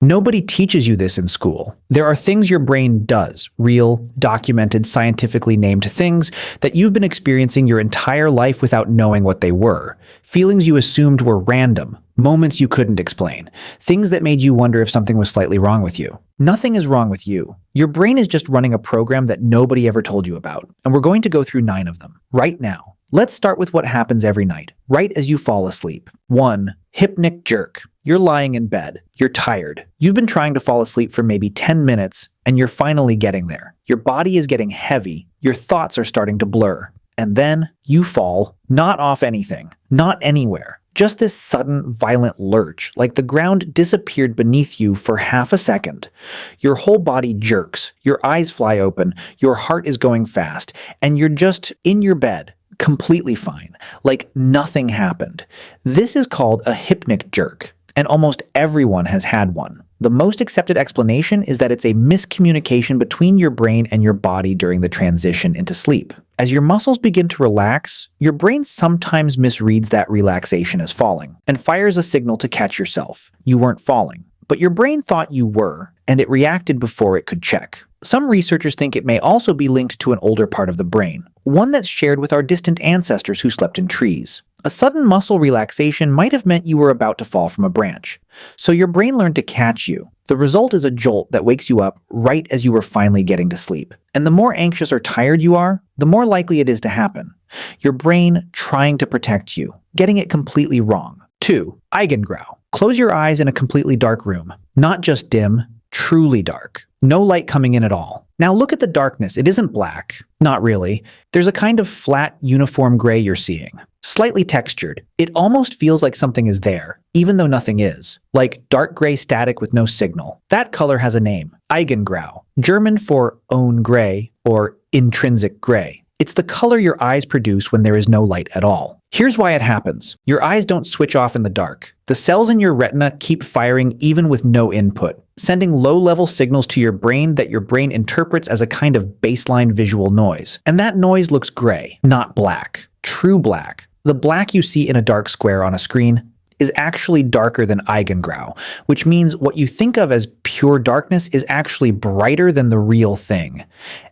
Nobody teaches you this in school. There are things your brain does, real, documented, scientifically named things that you've been experiencing your entire life without knowing what they were. Feelings you assumed were random, moments you couldn't explain, things that made you wonder if something was slightly wrong with you. Nothing is wrong with you. Your brain is just running a program that nobody ever told you about, and we're going to go through 9 of them, right now. Let's start with what happens every night, right as you fall asleep. 1. Hypnic jerk. You're lying in bed. You're tired. You've been trying to fall asleep for maybe 10 minutes, and you're finally getting there. Your body is getting heavy. Your thoughts are starting to blur. And then you fall, not off anything, not anywhere. Just this sudden, violent lurch, like the ground disappeared beneath you for half a second. Your whole body jerks. Your eyes fly open. Your heart is going fast. And you're just in your bed, completely fine, like nothing happened. This is called a hypnic jerk, and almost everyone has had one. The most accepted explanation is that it's a miscommunication between your brain and your body during the transition into sleep. As your muscles begin to relax, your brain sometimes misreads that relaxation as falling, and fires a signal to catch yourself. You weren't falling, but your brain thought you were, and it reacted before it could check. Some researchers think it may also be linked to an older part of the brain, one that's shared with our distant ancestors who slept in trees. A sudden muscle relaxation might have meant you were about to fall from a branch, so your brain learned to catch you. The result is a jolt that wakes you up right as you were finally getting to sleep. And the more anxious or tired you are, the more likely it is to happen. Your brain trying to protect you, getting it completely wrong. 2. Eigengrau. Close your eyes in a completely dark room. Not just dim, truly dark. No light coming in at all. Now look at the darkness. It isn't black. Not really. There's a kind of flat, uniform gray you're seeing. Slightly textured. It almost feels like something is there, even though nothing is. Like dark gray static with no signal. That color has a name. Eigengrau. German for own gray or intrinsic gray. It's the color your eyes produce when there is no light at all. Here's why it happens. Your eyes don't switch off in the dark. The cells in your retina keep firing even with no input, sending low-level signals to your brain that your brain interprets as a kind of baseline visual noise. And that noise looks gray, not black. True black. The black you see in a dark square on a screen is actually darker than Eigengrau, which means what you think of as pure darkness is actually brighter than the real thing.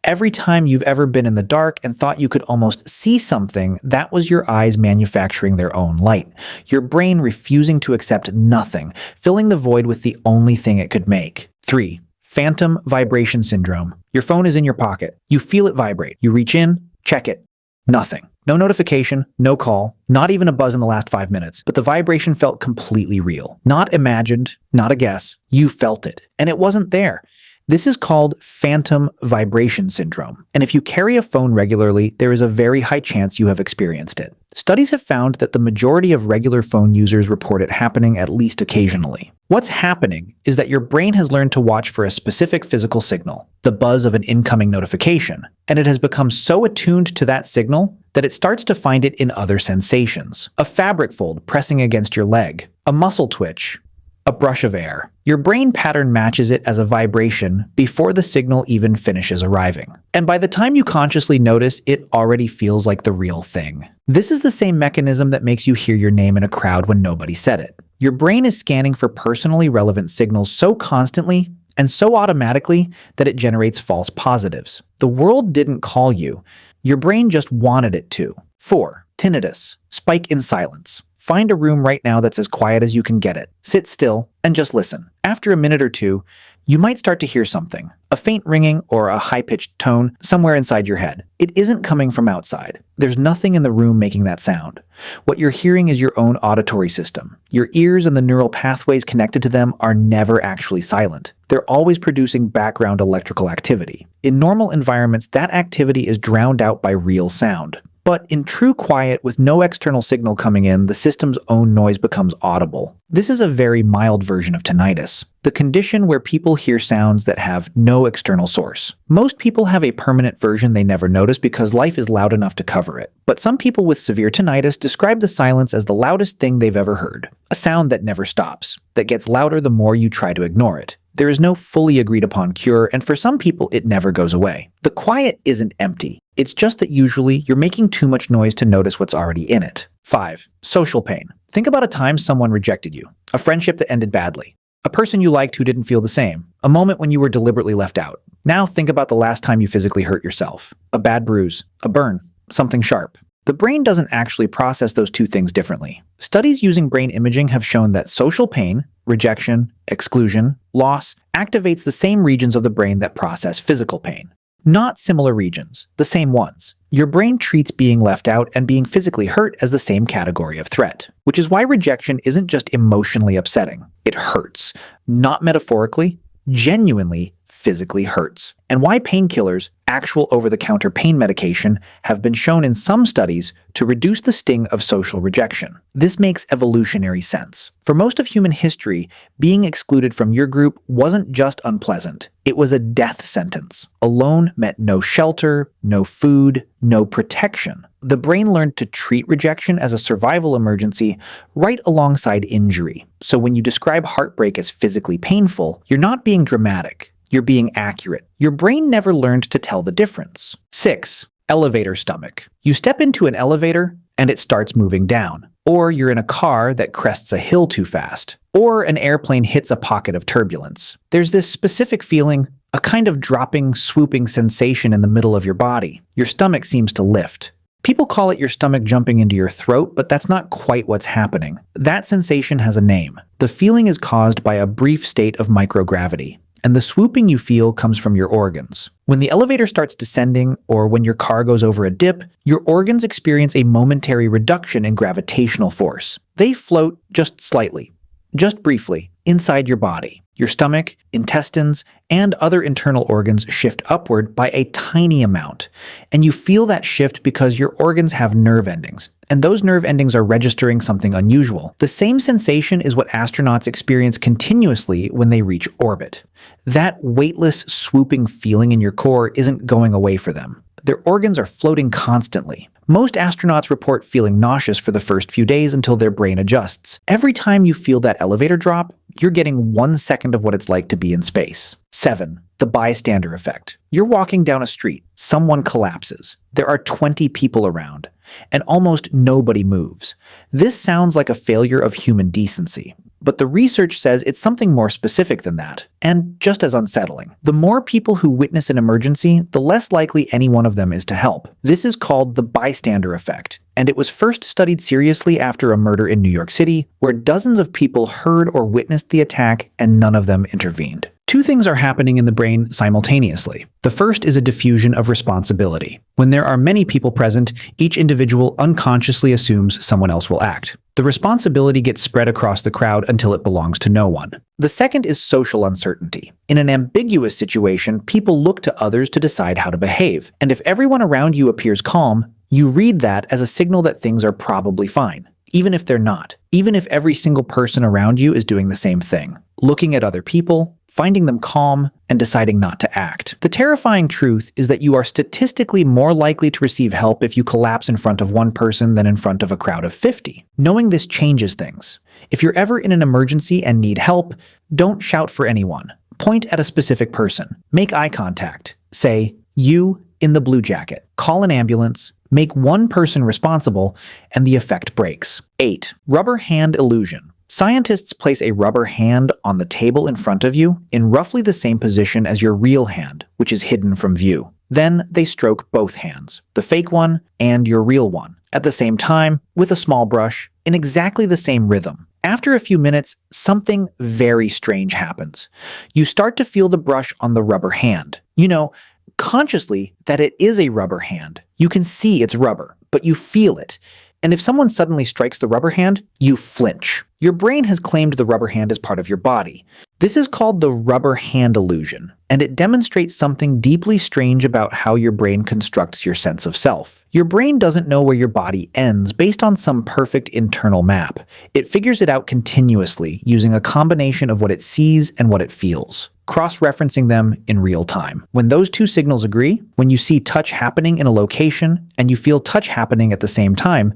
Every time you've ever been in the dark and thought you could almost see something, that was your eyes manufacturing their own light. Your brain refusing to accept nothing, filling the void with the only thing it could make. 3. Phantom vibration syndrome. Your phone is in your pocket. You feel it vibrate. You reach in, check it. Nothing. No notification, no call, not even a buzz in the last 5 minutes, but the vibration felt completely real. Not imagined, not a guess. You felt it, and it wasn't there. This is called phantom vibration syndrome, and if you carry a phone regularly, there is a very high chance you have experienced it. Studies have found that the majority of regular phone users report it happening at least occasionally. What's happening is that your brain has learned to watch for a specific physical signal, the buzz of an incoming notification, and it has become so attuned to that signal that it starts to find it in other sensations. A fabric fold pressing against your leg, a muscle twitch, a brush of air. Your brain pattern matches it as a vibration before the signal even finishes arriving. And by the time you consciously notice, it already feels like the real thing. This is the same mechanism that makes you hear your name in a crowd when nobody said it. Your brain is scanning for personally relevant signals so constantly and so automatically that it generates false positives. The world didn't call you. Your brain just wanted it to. 4. Tinnitus. Spike in silence. Find a room right now that's as quiet as you can get it. Sit still and just listen. After a minute or two, you might start to hear something, a faint ringing or a high-pitched tone somewhere inside your head. It isn't coming from outside. There's nothing in the room making that sound. What you're hearing is your own auditory system. Your ears and the neural pathways connected to them are never actually silent. They're always producing background electrical activity. In normal environments, that activity is drowned out by real sound. But in true quiet, with no external signal coming in, the system's own noise becomes audible. This is a very mild version of tinnitus, the condition where people hear sounds that have no external source. Most people have a permanent version they never notice because life is loud enough to cover it. But some people with severe tinnitus describe the silence as the loudest thing they've ever heard, a sound that never stops, that gets louder the more you try to ignore it. There is no fully agreed upon cure, and for some people it never goes away. The quiet isn't empty. It's just that usually you're making too much noise to notice what's already in it. 5. Social pain. Think about a time someone rejected you, a friendship that ended badly. A person you liked who didn't feel the same. A moment when you were deliberately left out. Now think about the last time you physically hurt yourself. A bad bruise, a burn, something sharp. The brain doesn't actually process those two things differently. Studies using brain imaging have shown that social pain, rejection, exclusion, loss, activates the same regions of the brain that process physical pain. Not similar regions, the same ones. Your brain treats being left out and being physically hurt as the same category of threat, which is why rejection isn't just emotionally upsetting. It hurts. Not metaphorically, genuinely physically hurts. And why painkillers, actual over-the-counter pain medication, have been shown in some studies to reduce the sting of social rejection. This makes evolutionary sense. For most of human history, being excluded from your group wasn't just unpleasant. It was a death sentence. Alone meant no shelter, no food, no protection. The brain learned to treat rejection as a survival emergency right alongside injury. So when you describe heartbreak as physically painful, you're not being dramatic. You're being accurate. Your brain never learned to tell the difference. 6. Elevator stomach. You step into an elevator and it starts moving down. Or you're in a car that crests a hill too fast. Or an airplane hits a pocket of turbulence. There's this specific feeling, a kind of dropping, swooping sensation in the middle of your body. Your stomach seems to lift. People call it your stomach jumping into your throat, but that's not quite what's happening. That sensation has a name. The feeling is caused by a brief state of microgravity. And the swooping you feel comes from your organs. When the elevator starts descending, or when your car goes over a dip, your organs experience a momentary reduction in gravitational force. They float just slightly, just briefly, inside your body. Your stomach, intestines, and other internal organs shift upward by a tiny amount. And you feel that shift because your organs have nerve endings. And those nerve endings are registering something unusual. The same sensation is what astronauts experience continuously when they reach orbit. That weightless, swooping feeling in your core isn't going away for them. Their organs are floating constantly. Most astronauts report feeling nauseous for the first few days until their brain adjusts. Every time you feel that elevator drop, you're getting 1 second of what it's like to be in space. 7. The bystander effect. You're walking down a street. Someone collapses. There are 20 people around, and almost nobody moves. This sounds like a failure of human decency. But the research says it's something more specific than that, and just as unsettling. The more people who witness an emergency, the less likely any one of them is to help. This is called the bystander effect, and it was first studied seriously after a murder in New York City, where dozens of people heard or witnessed the attack and none of them intervened. Two things are happening in the brain simultaneously. The first is a diffusion of responsibility. When there are many people present, each individual unconsciously assumes someone else will act. The responsibility gets spread across the crowd until it belongs to no one. The second is social uncertainty. In an ambiguous situation, people look to others to decide how to behave. And if everyone around you appears calm, you read that as a signal that things are probably fine. Even if they're not. Even if every single person around you is doing the same thing. Looking at other people, finding them calm, and deciding not to act. The terrifying truth is that you are statistically more likely to receive help if you collapse in front of one person than in front of a crowd of 50. Knowing this changes things. If you're ever in an emergency and need help, don't shout for anyone. Point at a specific person. Make eye contact. Say, "You in the blue jacket." Call an ambulance. Make one person responsible, and the effect breaks. 8. Rubber hand illusion. Scientists place a rubber hand on the table in front of you in roughly the same position as your real hand, which is hidden from view. Then they stroke both hands, the fake one and your real one, at the same time with a small brush in exactly the same rhythm. After a few minutes, something very strange happens. You start to feel the brush on the rubber hand. You know, consciously that it is a rubber hand. You can see it's rubber, but you feel it. And if someone suddenly strikes the rubber hand, you flinch. Your brain has claimed the rubber hand as part of your body. This is called the rubber hand illusion, and it demonstrates something deeply strange about how your brain constructs your sense of self. Your brain doesn't know where your body ends based on some perfect internal map. It figures it out continuously using a combination of what it sees and what it feels, cross-referencing them in real time. When those two signals agree, when you see touch happening in a location and you feel touch happening at the same time,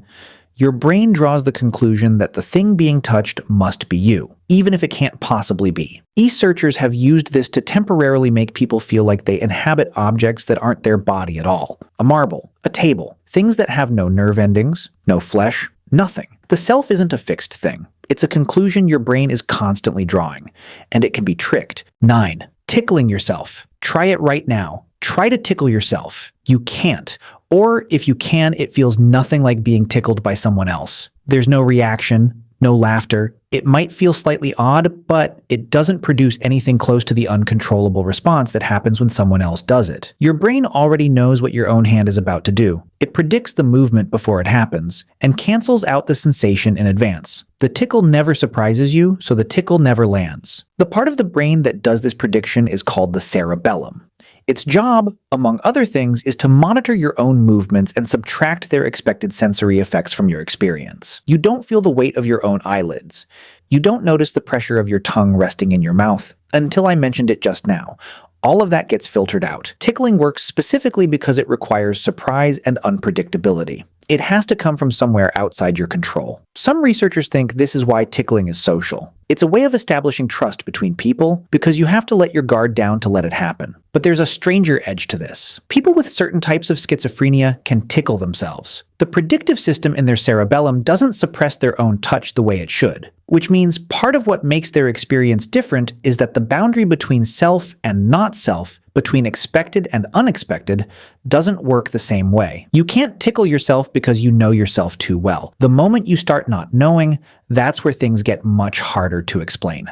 your brain draws the conclusion that the thing being touched must be you, even if it can't possibly be. Researchers have used this to temporarily make people feel like they inhabit objects that aren't their body at all. A marble, a table, things that have no nerve endings, no flesh, nothing. The self isn't a fixed thing. It's a conclusion your brain is constantly drawing, and it can be tricked. 9. Tickling yourself. Try it right now. Try to tickle yourself. You can't. Or if you can, it feels nothing like being tickled by someone else. There's no reaction, no laughter. It might feel slightly odd, but it doesn't produce anything close to the uncontrollable response that happens when someone else does it. Your brain already knows what your own hand is about to do. It predicts the movement before it happens, and cancels out the sensation in advance. The tickle never surprises you, so the tickle never lands. The part of the brain that does this prediction is called the cerebellum. Its job, among other things, is to monitor your own movements and subtract their expected sensory effects from your experience. You don't feel the weight of your own eyelids. You don't notice the pressure of your tongue resting in your mouth, until I mentioned it just now. All of that gets filtered out. Tickling works specifically because it requires surprise and unpredictability. It has to come from somewhere outside your control. Some researchers think this is why tickling is social. It's a way of establishing trust between people because you have to let your guard down to let it happen. But there's a stranger edge to this. People with certain types of schizophrenia can tickle themselves. The predictive system in their cerebellum doesn't suppress their own touch the way it should, which means part of what makes their experience different is that the boundary between self and not self, between expected and unexpected, doesn't work the same way. You can't tickle yourself because you know yourself too well. The moment you start not knowing, that's where things get much harder to explain.